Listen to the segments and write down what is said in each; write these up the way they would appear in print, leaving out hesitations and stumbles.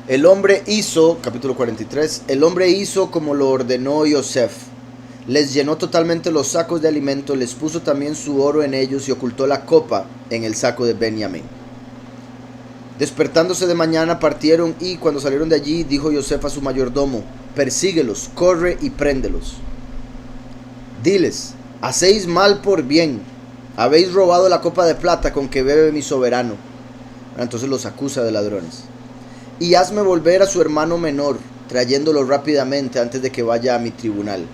El hombre hizo, capítulo 43, el hombre hizo como lo ordenó Yosef. Les llenó totalmente los sacos de alimento, les puso también su oro en ellos y ocultó la copa en el saco de Benjamín. Despertándose de mañana partieron y cuando salieron de allí dijo Yosef a su mayordomo: persíguelos, corre y préndelos. Diles: hacéis mal por bien, habéis robado la copa de plata con que bebe mi soberano. Entonces los acusa de ladrones. Y hazme volver a su hermano menor, trayéndolo rápidamente antes de que vaya a mi tribunal.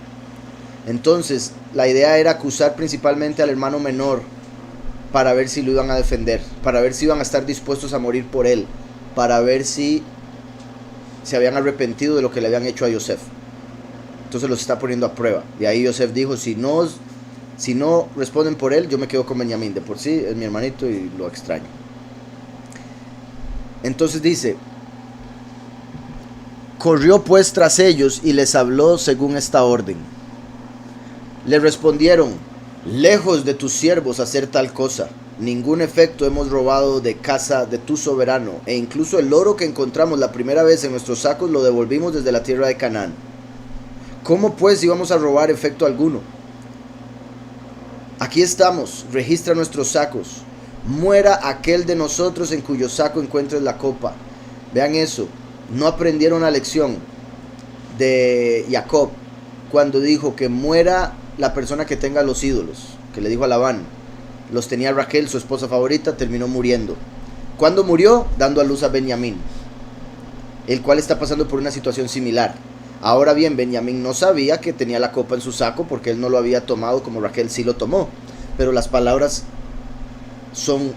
Entonces la idea era acusar principalmente al hermano menor para ver si lo iban a defender, para ver si iban a estar dispuestos a morir por él, para ver si se habían arrepentido de lo que le habían hecho a Yosef. Entonces los está poniendo a prueba. Y ahí Yosef dijo: si no responden por él, yo me quedo con Benjamín. De por sí es mi hermanito y lo extraño. Entonces dice: corrió pues tras ellos y les habló según esta orden. Le respondieron: lejos de tus siervos hacer tal cosa. Ningún efecto hemos robado de casa de tu soberano, e incluso el oro que encontramos la primera vez en nuestros sacos lo devolvimos desde la tierra de Canaán. ¿Cómo pues íbamos a robar efecto alguno? Aquí estamos, registra nuestros sacos. Muera aquel de nosotros en cuyo saco encuentres la copa. Vean eso. No aprendieron la lección de Jacob cuando dijo que muera la persona que tenga los ídolos, que le dijo a Labán. Los tenía Raquel, su esposa favorita, terminó muriendo. ¿Cuándo murió? Dando a luz a Benjamín, el cual está pasando por una situación similar. Ahora bien, Benjamín no sabía que tenía la copa en su saco porque él no lo había tomado como Raquel sí lo tomó. Pero las palabras son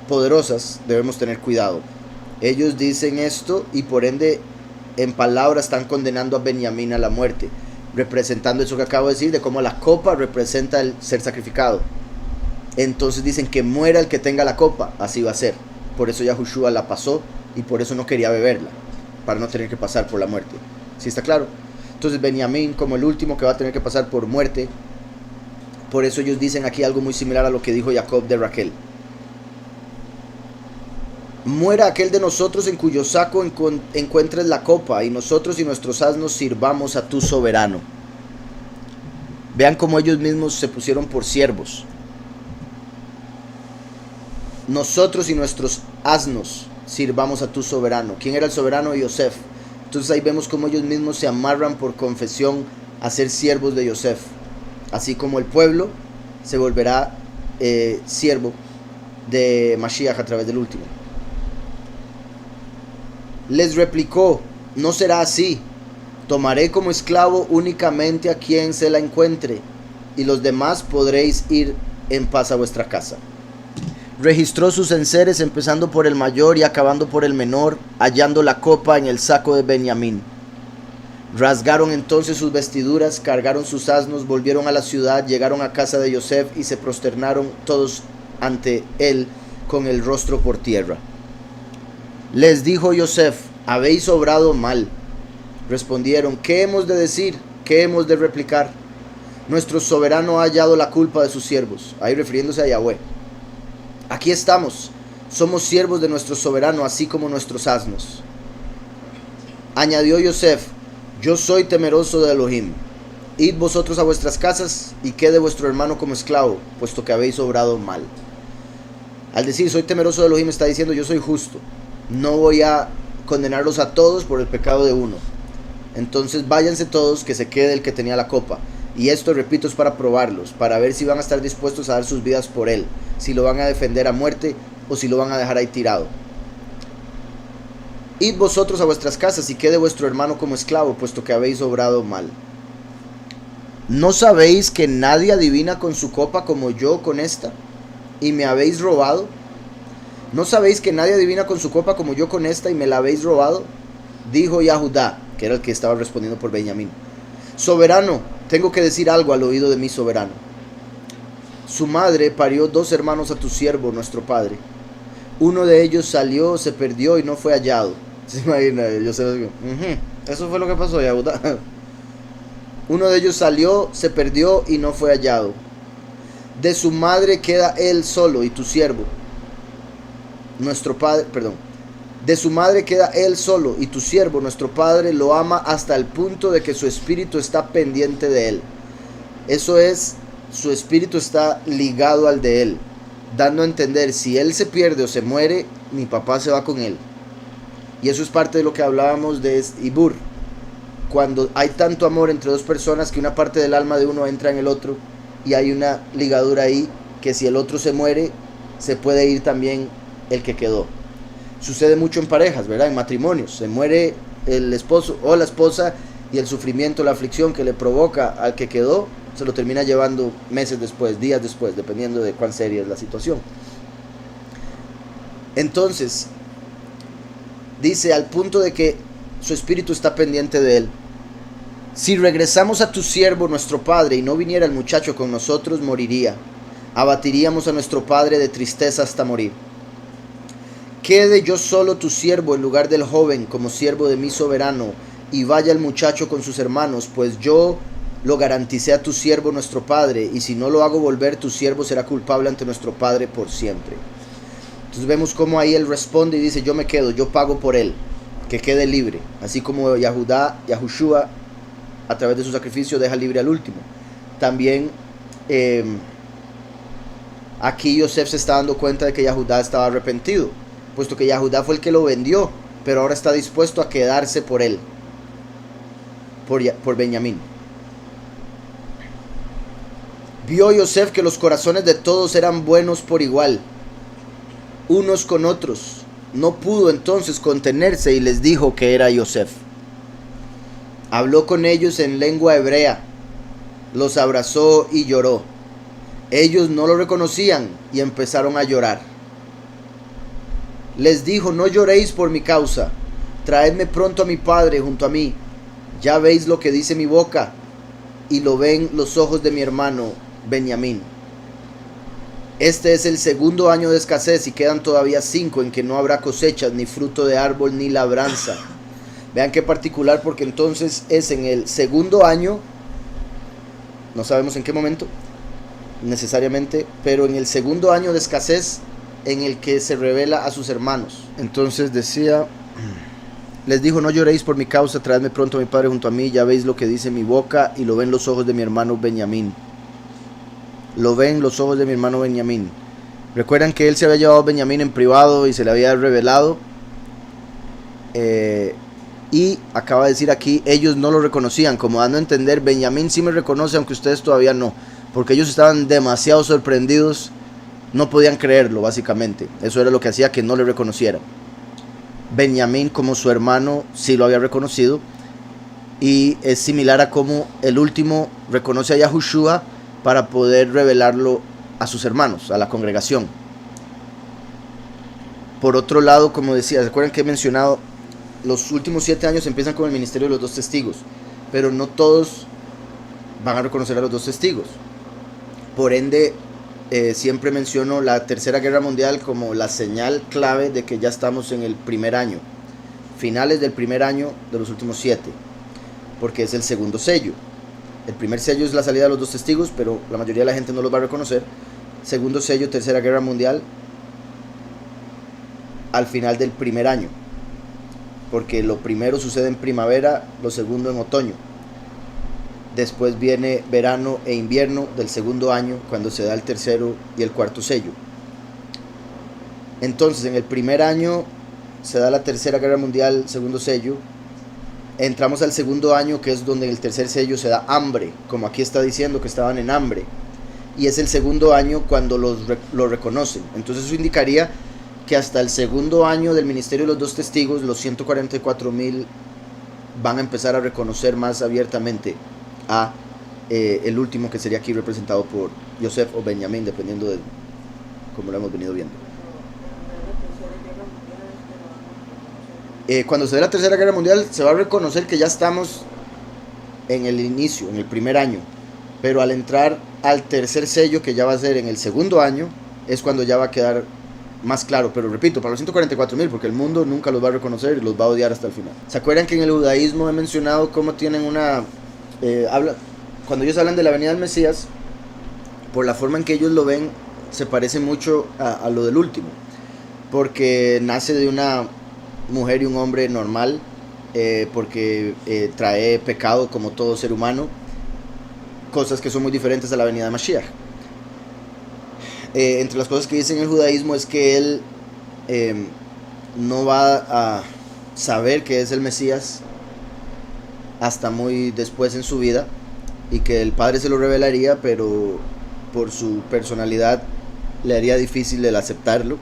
poderosas, debemos tener cuidado. Ellos dicen esto y por ende en palabras están condenando a Benjamín a la muerte, representando eso que acabo de decir de cómo la copa representa el ser sacrificado. Entonces dicen que muera el que tenga la copa, así va a ser. Por eso Yahushua la pasó y por eso no quería beberla, para no tener que pasar por la muerte. ¿Sí está claro? Entonces Benjamín como el último que va a tener que pasar por muerte. Por eso ellos dicen aquí algo muy similar a lo que dijo Jacob de Raquel. Muera aquel de nosotros en cuyo saco encuentres la copa, y nosotros y nuestros asnos sirvamos a tu soberano. Vean cómo ellos mismos se pusieron por siervos. Nosotros y nuestros asnos sirvamos a tu soberano. ¿Quién era el soberano? Yosef. Entonces ahí vemos cómo ellos mismos se amarran por confesión a ser siervos de Yosef. Así como el pueblo se volverá siervo de Mashiach a través del último. Les replicó: no será así. Tomaré como esclavo únicamente a quien se la encuentre, y los demás podréis ir en paz a vuestra casa. Registró sus enseres, empezando por el mayor y acabando por el menor, hallando la copa en el saco de Benjamín. Rasgaron entonces sus vestiduras, cargaron sus asnos, volvieron a la ciudad, llegaron a casa de Yosef y se prosternaron todos ante él con el rostro por tierra. Les dijo Yosef: habéis obrado mal. Respondieron: ¿qué hemos de decir? ¿Qué hemos de replicar? Nuestro soberano ha hallado la culpa de sus siervos. Ahí refiriéndose a Yahweh. Aquí estamos, somos siervos de nuestro soberano, así como nuestros asnos. Añadió Yosef: yo soy temeroso de Elohim. Id vosotros a vuestras casas y quede vuestro hermano como esclavo, puesto que habéis obrado mal. Al decir soy temeroso de Elohim, está diciendo yo soy justo. No voy a condenarlos a todos por el pecado de uno. Entonces váyanse todos, que se quede el que tenía la copa. Y esto, repito, es para probarlos, para ver si van a estar dispuestos a dar sus vidas por él, si lo van a defender a muerte o si lo van a dejar ahí tirado. Id vosotros a vuestras casas y quede vuestro hermano como esclavo, puesto que habéis obrado mal. ¿No sabéis que nadie adivina con su copa como yo con esta? ¿Y me habéis robado? ¿No sabéis que nadie adivina con su copa como yo con esta y me la habéis robado? Dijo Yahudá, que era el que estaba respondiendo por Benjamín: soberano, tengo que decir algo al oído de mi soberano. Su madre parió 2 hermanos a tu siervo, nuestro padre. Uno de ellos salió, se perdió y no fue hallado. ¿Se imagina? Yo sé, eso fue lo que pasó, Yahudá. Uno de ellos salió, se perdió y no fue hallado. De su madre queda él solo y tu siervo. Nuestro padre, De su madre queda él solo, y tu siervo, nuestro padre, lo ama hasta el punto de que su espíritu está pendiente de él. Eso es, su espíritu está ligado al de él, dando a entender, si él se pierde o se muere, mi papá se va con él. Y eso es parte de lo que hablábamos de Ibur. Cuando hay tanto amor entre dos personas que una parte del alma de uno entra en el otro, y hay una ligadura ahí, que si el otro se muere, se puede ir también el que quedó. Sucede mucho en parejas, ¿verdad? En matrimonios. Se muere el esposo o la esposa y el sufrimiento, la aflicción que le provoca al que quedó, se lo termina llevando meses después, días después, dependiendo de cuán seria es la situación. Entonces, dice, al punto de que su espíritu está pendiente de él. Si regresamos a tu siervo, nuestro padre, y no viniera el muchacho con nosotros, moriría. Abatiríamos a nuestro padre de tristeza hasta morir. Quede yo solo tu siervo en lugar del joven como siervo de mi soberano, y vaya el muchacho con sus hermanos, pues yo lo garanticé a tu siervo nuestro padre, y si no lo hago volver, tu siervo será culpable ante nuestro padre por siempre. Entonces vemos cómo ahí él responde y dice, yo me quedo, yo pago por él, que quede libre, así como Yahushua a través de su sacrificio deja libre al último. También aquí Yosef se está dando cuenta de que Yehudá estaba arrepentido, puesto que Yehudá fue el que lo vendió, pero ahora está dispuesto a quedarse por él, por Benjamín. Vio Yosef que los corazones de todos eran buenos por igual, unos con otros. No pudo entonces contenerse y les dijo que era Yosef. Habló con ellos en lengua hebrea, los abrazó y lloró. Ellos no lo reconocían y empezaron a llorar. Les dijo, no lloréis por mi causa, traedme pronto a mi padre junto a mí. Ya veis lo que dice mi boca, y lo ven los ojos de mi hermano Benjamín. Este es el segundo año de escasez y quedan todavía 5 en que no habrá cosechas, ni fruto de árbol, ni labranza. Vean qué particular, porque entonces es en el segundo año, no sabemos en qué momento necesariamente, pero en el segundo año de escasez en el que se revela a sus hermanos. Entonces decía, les dijo, no lloréis por mi causa, traedme pronto a mi padre junto a mí, ya veis lo que dice mi boca, y lo ven los ojos de mi hermano Benjamín. Lo ven los ojos de mi hermano Benjamín. Recuerdan que él se había llevado a Benjamín en privado y se le había revelado, y acaba de decir aquí, ellos no lo reconocían, como dando a entender, Benjamín sí me reconoce, aunque ustedes todavía no, porque ellos estaban demasiado sorprendidos, no podían creerlo básicamente. Eso era lo que hacía que no le reconocieran. Benjamín, como su hermano, sí lo había reconocido, y es similar a como el último reconoce a Yahushua para poder revelarlo a sus hermanos, a la congregación. Por otro lado, como decía, ¿se acuerdan que he mencionado? Los últimos 7 años empiezan con el ministerio de los 2 testigos, pero no todos van a reconocer a los 2 testigos. Por ende, siempre menciono la Tercera Guerra Mundial como la señal clave de que ya estamos en el primer año, finales del primer año de los últimos 7, porque es el segundo sello. El primer sello es la salida de los 2 testigos, pero la mayoría de la gente no los va a reconocer. Segundo sello, Tercera Guerra Mundial, al final del primer año, porque lo primero sucede en primavera, lo segundo en otoño. Después viene verano e invierno del segundo año, cuando se da el tercero y el cuarto sello. Entonces, en el primer año se da la Tercera Guerra Mundial, segundo sello. Entramos al segundo año, que es donde en el tercer sello se da hambre, como aquí está diciendo que estaban en hambre. Y es el segundo año cuando lo reconocen. Entonces eso indicaría que hasta el segundo año del ministerio de los 2 testigos, los 144,000 van a empezar a reconocer más abiertamente a el último, que sería aquí representado por Yosef o Benjamín, dependiendo de cómo lo hemos venido viendo. Cuando se dé la Tercera Guerra Mundial se va a reconocer que ya estamos en el inicio, en el primer año, pero al entrar al tercer sello, que ya va a ser en el segundo año, es cuando ya va a quedar más claro. Pero repito, para los 144,000, porque el mundo nunca los va a reconocer y los va a odiar hasta el final. ¿Se acuerdan que en el judaísmo he mencionado cómo tienen una... cuando ellos hablan de la venida del Mesías, por la forma en que ellos lo ven, se parece mucho a lo del último, porque nace de una mujer y un hombre normal, porque trae pecado como todo ser humano, cosas que son muy diferentes a la venida de Mashiach. Entre las cosas que dice en el judaísmo es que él no va a saber que es el Mesías hasta muy después en su vida, y que el Padre se lo revelaría, pero por su personalidad le haría difícil el aceptarlo.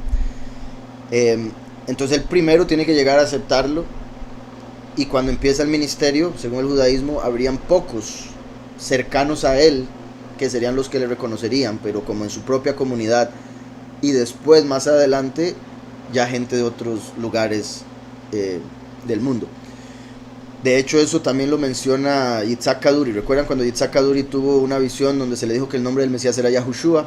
Entonces él primero tiene que llegar a aceptarlo, y cuando empieza el ministerio, según el judaísmo, habrían pocos cercanos a él que serían los que le reconocerían, pero como en su propia comunidad, y después más adelante ya gente de otros lugares del mundo. De hecho, eso también lo menciona Yitzhak Kaduri. ¿Recuerdan cuando Yitzhak Kaduri tuvo una visión donde se le dijo que el nombre del Mesías era Yahushua?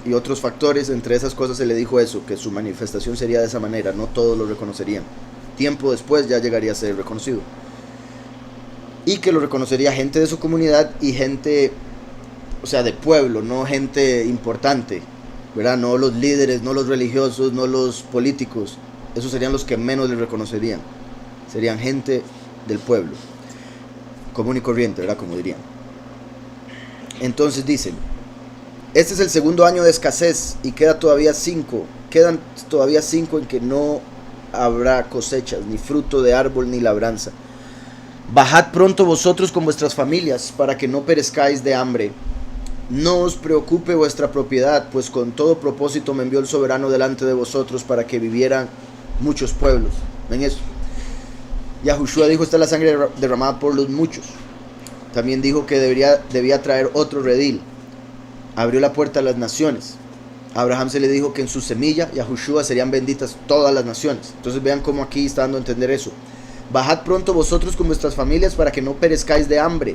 Y otros factores, entre esas cosas se le dijo eso, que su manifestación sería de esa manera, no todos lo reconocerían. Tiempo después ya llegaría a ser reconocido. Y que lo reconocería gente de su comunidad y gente, o sea, de pueblo, no gente importante, ¿verdad? No los líderes, no los religiosos, no los políticos. Esos serían los que menos le reconocerían. Serían gente del pueblo, común y corriente, ¿verdad? Como dirían. Entonces dicen, este es el segundo año de escasez y quedan todavía 5 en que no habrá cosechas, ni fruto de árbol, ni labranza. Bajad pronto vosotros con vuestras familias, para que no perezcáis de hambre. No os preocupe vuestra propiedad, pues con todo propósito me envió el soberano delante de vosotros, para que vivieran muchos pueblos. ¿Ven eso? Yahushua dijo, esta es la sangre derramada por los muchos. También dijo que debía traer otro redil. Abrió la puerta a las naciones. A Abraham se le dijo que en su semilla, Yahushua, serían benditas todas las naciones. Entonces vean cómo aquí está dando a entender eso. Bajad pronto vosotros con vuestras familias, para que no perezcáis de hambre.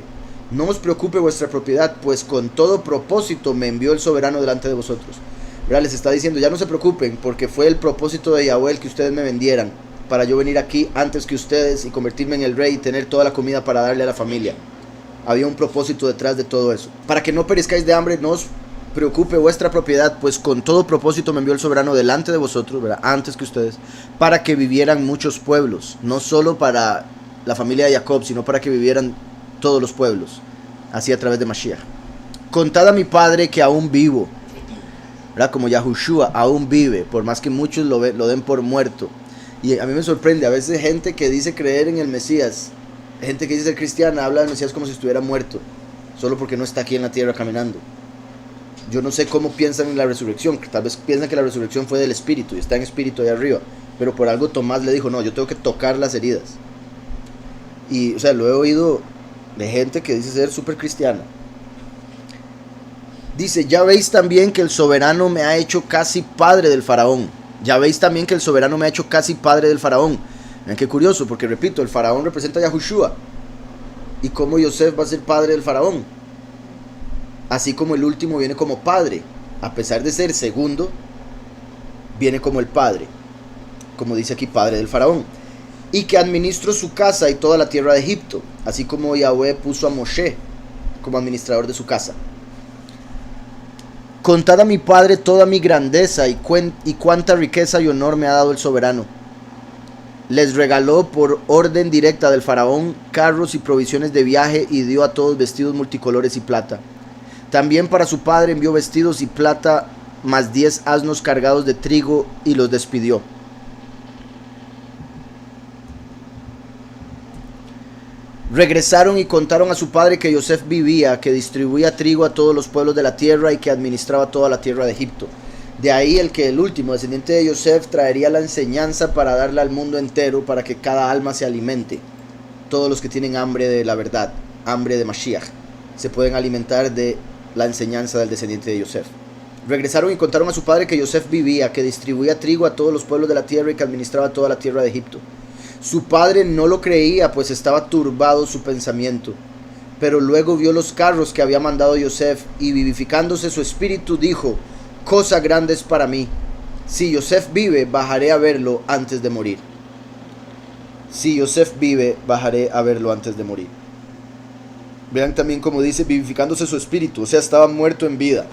No os preocupe vuestra propiedad, pues con todo propósito me envió el soberano delante de vosotros. ¿Verdad? Les está diciendo, ya no se preocupen, porque fue el propósito de Yahweh el que ustedes me vendieran, para yo venir aquí antes que ustedes y convertirme en el rey y tener toda la comida para darle a la familia. Había un propósito detrás de todo eso. Para que no perezcáis de hambre, no os preocupe vuestra propiedad, pues con todo propósito me envió el soberano delante de vosotros, ¿verdad? Antes que ustedes, para que vivieran muchos pueblos, no solo para la familia de Jacob, sino para que vivieran todos los pueblos, así a través de Mashiach. Contad a mi padre que aún vivo, ¿verdad? Como Yahushua aún vive, por más que muchos lo den por muerto. Y a mí me sorprende, a veces gente que dice creer en el Mesías, gente que dice ser cristiana, habla del Mesías como si estuviera muerto, solo porque no está aquí en la tierra caminando. Yo no sé cómo piensan en la resurrección, tal vez piensan que la resurrección fue del espíritu y está en espíritu allá arriba, pero por algo Tomás le dijo, no, yo tengo que tocar las heridas. Y, o sea, lo he oído de gente que dice ser súper cristiana. Dice, ya veis también que el soberano me ha hecho casi padre del faraón. Ya veis también que el soberano me ha hecho casi padre del faraón. Vean qué curioso, porque repito, el faraón representa a Yahushua. ¿Y cómo Yosef va a ser padre del faraón? Así como el último viene como padre, a pesar de ser segundo, viene como el padre, como dice aquí, padre del faraón. Y que administró su casa y toda la tierra de Egipto, así como Yahweh puso a Moshe como administrador de su casa. Contad a mi padre toda mi grandeza y cuánta riqueza y honor me ha dado el soberano. Les regaló por orden directa del faraón carros y provisiones de viaje, y dio a todos vestidos multicolores y plata. También para su padre envió vestidos y plata, más 10 asnos cargados de trigo, y los despidió. Regresaron y contaron a su padre que Yosef vivía, que distribuía trigo a todos los pueblos de la tierra y que administraba toda la tierra de Egipto. De ahí el que el último descendiente de Yosef traería la enseñanza para darla al mundo entero, para que cada alma se alimente. Todos los que tienen hambre de la verdad, hambre de Mashiach, se pueden alimentar de la enseñanza del descendiente de Yosef. Regresaron y contaron a su padre que Yosef vivía, que distribuía trigo a todos los pueblos de la tierra y que administraba toda la tierra de Egipto. Su padre no lo creía, pues estaba turbado su pensamiento. Pero luego vio los carros que había mandado Yosef, y vivificándose su espíritu dijo, cosa grande es para mí. Si Yosef vive, bajaré a verlo antes de morir. Si Yosef vive, bajaré a verlo antes de morir. Vean también como dice, vivificándose su espíritu, o sea, estaba muerto en vida.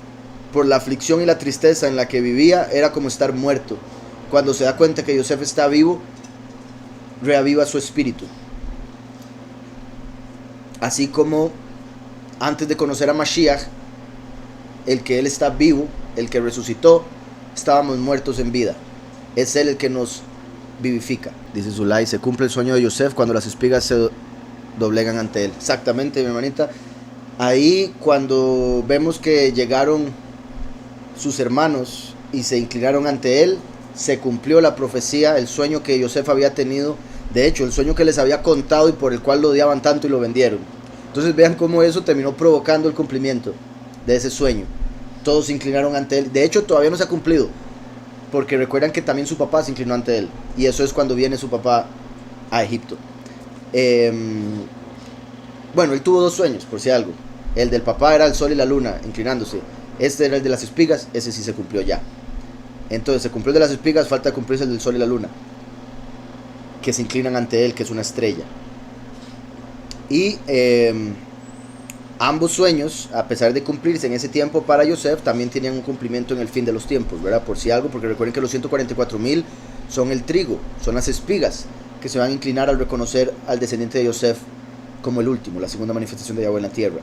Por la aflicción y la tristeza en la que vivía, era como estar muerto. Cuando se da cuenta que Yosef está vivo, reaviva su espíritu. Así como antes de conocer a Mashiach, el que Él está vivo, el que resucitó, estábamos muertos en vida. Es Él el que nos vivifica. Dice Zulay, se cumple el sueño de Yosef cuando las espigas se doblegan ante Él. Exactamente, mi hermanita. Ahí cuando vemos que llegaron sus hermanos y se inclinaron ante Él, se cumplió la profecía, el sueño que Yosef había tenido. De hecho, el sueño que les había contado y por el cual lo odiaban tanto y lo vendieron. Entonces vean cómo eso terminó provocando el cumplimiento de ese sueño. Todos se inclinaron ante Él. De hecho, todavía no se ha cumplido, porque recuerdan que también su papá se inclinó ante Él. Y eso es cuando viene su papá a Egipto. Bueno, él tuvo dos sueños, por si algo. El del papá era el sol y la luna inclinándose. Este era el de las espigas, ese sí se cumplió ya. Entonces se cumplió el de las espigas, falta cumplirse el del sol y la luna, que se inclinan ante Él, que es una estrella. Y ambos sueños, a pesar de cumplirse en ese tiempo para Yosef, también tenían un cumplimiento en el fin de los tiempos, ¿verdad? Por si algo, porque recuerden que los 144,000 son el trigo, son las espigas, que se van a inclinar al reconocer al descendiente de Yosef como el último, la segunda manifestación de Yahweh en la tierra.